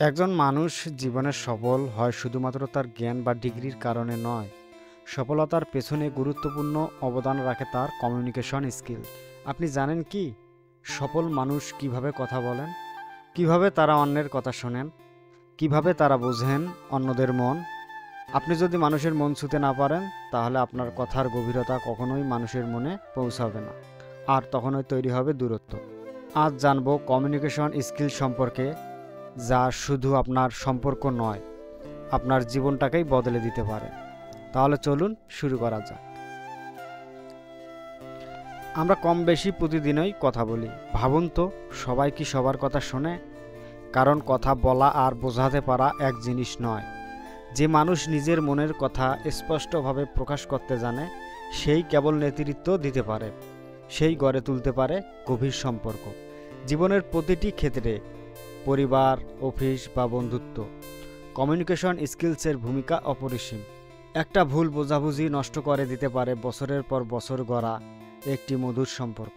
একজন মানুষ জীবনে সফল হয় শুধুমাত্র তার জ্ঞান বা ডিগ্রির কারণে নয়। সফলতার পেছনে গুরুত্বপূর্ণ অবদান রাখে তার কমিউনিকেশন স্কিল। আপনি জানেন কি সফল মানুষ কিভাবে কথা বলেন, কিভাবে তারা অন্যের কথা শোনেন, কিভাবে তারা বোঝেন অন্যদের মন? আপনি যদি মানুষের মন ছুঁতে না পারেন, তাহলে আপনার কথার গভীরতা কখনোই মানুষের মনে পৌঁছাবে না, আর তখনই তৈরি হবে দূরত্ব। আজ জানবো কমিউনিকেশন স্কিল সম্পর্কে, যা শুধু আপনার সম্পর্ক নয়, আপনার জীবনটাকেই বদলে দিতে পারে। তাহলে চলুন শুরু করা যাক। আমরা কম বেশি প্রতিদিনই কথা বলি। ভাবুন তো, সবাই কি সবার কথা শোনে? কারণ কথা বলা আর বোঝাতে পারা এক জিনিস নয়। যে মানুষ নিজের মনের কথা স্পষ্টভাবে প্রকাশ করতে জানে, সেই কেবল নেতৃত্ব দিতে পারে, সেই গড়ে তুলতে পারে গভীর সম্পর্ক। জীবনের প্রতিটি ক্ষেত্রে, পরিবার, অফিস বা বন্ধুত্ব, কমিউনিকেশন স্কিলসের ভূমিকা অপরিসীম। একটা ভুল বোঝাবুঝি নষ্ট করে দিতে পারে বছরের পর বছর গড়া একটি মধুর সম্পর্ক।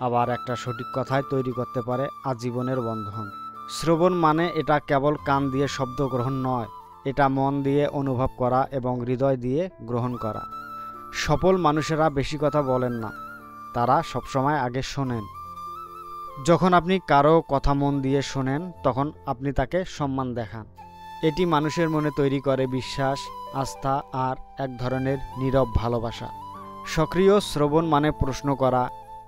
আবার একটা সঠিক কথায় তৈরি করতে পারে আজীবনের বন্ধন। শ্রবণ মানে এটা কেবল কান দিয়ে শব্দ গ্রহণ নয়, এটা মন দিয়ে অনুভব করা এবং হৃদয় দিয়ে গ্রহণ করা। সফল মানুষেরা বেশি কথা বলেন না, তারা সবসময় আগে শোনেন। যখন আপনি কারো কথা মন দিয়ে শোনেন, তখন আপনি তাকে সম্মান দেখান। এটি মানুষের মনে তৈরি করে বিশ্বাস, আস্থা আর এক ধরনের নীরব ভালোবাসা। সক্রিয় শ্রবণ মানে প্রশ্ন করা,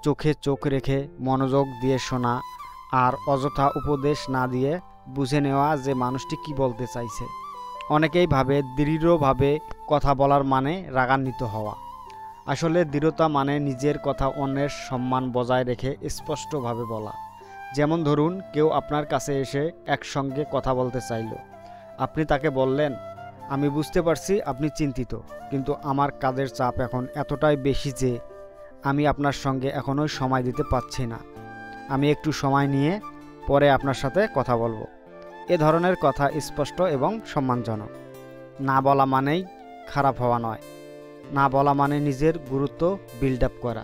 চোখে চোখ রেখে মনোযোগ দিয়ে শোনা, আর অযথা উপদেশ না দিয়ে বুঝে নেওয়া যে মানুষটি কি বলতে চাইছে। অনেকেই ভাবে দৃঢ়ভাবে কথা বলার মানে রাগান্বিত হওয়া। আসলে দৃঢ়তা মানে নিজের কথা অন্যের সম্মান বজায় রেখে স্পষ্টভাবে বলা। যেমন ধরুন, কেউ আপনার কাছে এসে একসঙ্গে কথা বলতে চাইল। আপনি তাকে বললেন, আমি বুঝতে পারছি আপনি চিন্তিত, কিন্তু আমার কাজের চাপ এখন এতটাই বেশি যে আমি আপনার সঙ্গে এখনই সময় দিতে পারছি না। আমি একটু সময় নিয়ে পরে আপনার সাথে কথা বলবো। এ ধরনের কথা স্পষ্ট এবং সম্মানজনক। না বলা মানেই খারাপ হওয়া নয়, না বলা মানে নিজের গুরুত্ব বিল্ড আপ করা।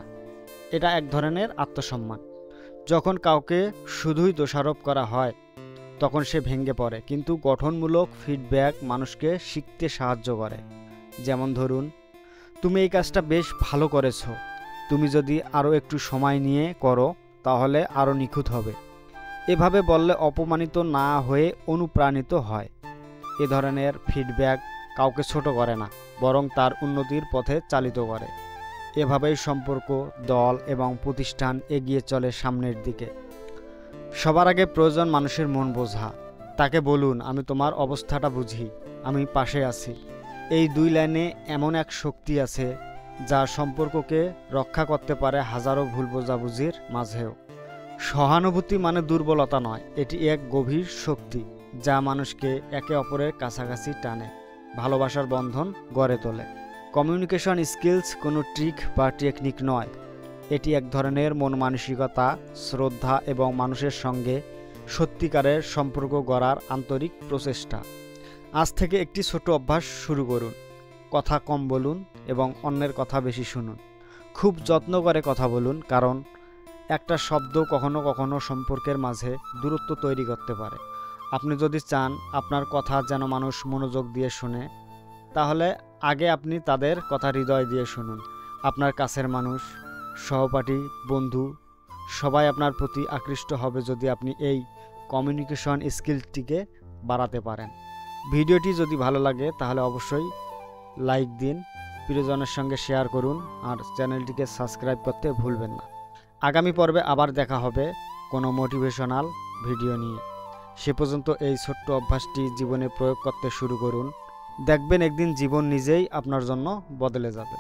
এটা এক ধরনের আত্মসম্মান। যখন কাউকে শুধুই দোষারোপ করা হয়, তখন সে ভেঙে পড়ে, কিন্তু গঠনমূলক ফিডব্যাক মানুষকে শিখতে সাহায্য করে। যেমন ধরুন, তুমি এই কাজটা বেশ ভালো করেছো, তুমি যদি আরও একটু সময় নিয়ে করো তাহলে আরও নিখুঁত হবে। এভাবে বললে অপমানিত না হয়ে অনুপ্রাণিত হয়। এ ধরনের ফিডব্যাক কাউকে ছোট করে না, বরং তার উন্নতির পথে চালিত করে। এভাবেই সম্পর্ক, দল এবং প্রতিষ্ঠান এগিয়ে চলে সামনের দিকে। সবার আগে প্রয়োজন মানুষের মন বোঝা। তাকে বলুন, আমি তোমার অবস্থাটা বুঝি, আমি পাশে আছি। এই দুই লাইনে এমন এক শক্তি আছে যা সম্পর্ককে রক্ষা করতে পারে হাজারো ভুল বোঝাবুঝির মাঝেও। সহানুভূতি মানে দুর্বলতা নয়, এটি এক গভীর শক্তি যা মানুষকে একে অপরের কাছাকাছি টানে, ভালোবাসার বন্ধন গড়ে তোলে। কমিউনিকেশন স্কিলস কোনো ট্রিক বা টেকনিক নয়, এটি এক ধরনের মন মানসিকতা, শ্রদ্ধা এবং মানুষের সঙ্গে সত্যিকারের সম্পর্ক গড়ার আন্তরিক প্রচেষ্টা। আজ থেকে একটি ছোট অভ্যাস শুরু করুন। কথা কম বলুন এবং অন্যের কথা বেশি শুনুন। খুব যত্ন করে কথা বলুন, কারণ একটা শব্দ কখনো কখনো সম্পর্কের মাঝে দূরত্ব তৈরি করতে পারে। আপনি যদি চান আপনার কথা যেন মানুষ মনোযোগ দিয়ে শুনে, তাহলে আগে আপনি তাদের কথা হৃদয় দিয়ে শুনুন। আপনার কাছের মানুষ, সহপাঠী, বন্ধু সবাই আপনার প্রতি আকৃষ্ট হবে যদি আপনি এই কমিউনিকেশন স্কিলটিকে বাড়াতে পারেন। ভিডিওটি যদি ভালো লাগে তাহলে অবশ্যই লাইক দিন, প্রিয়জনের সঙ্গে শেয়ার করুন, আর চ্যানেলটিকে সাবস্ক্রাইব করতে ভুলবেন না। আগামী পর্বে আবার দেখা হবে কোনো মোটিভেশনাল ভিডিও নিয়ে। সে পর্যন্ত এই ছোট্ট অভ্যাসটি জীবনে প্রয়োগ করতে শুরু করুন। দেখবেন একদিন জীবন নিজেই আপনার জন্য বদলে যাবে।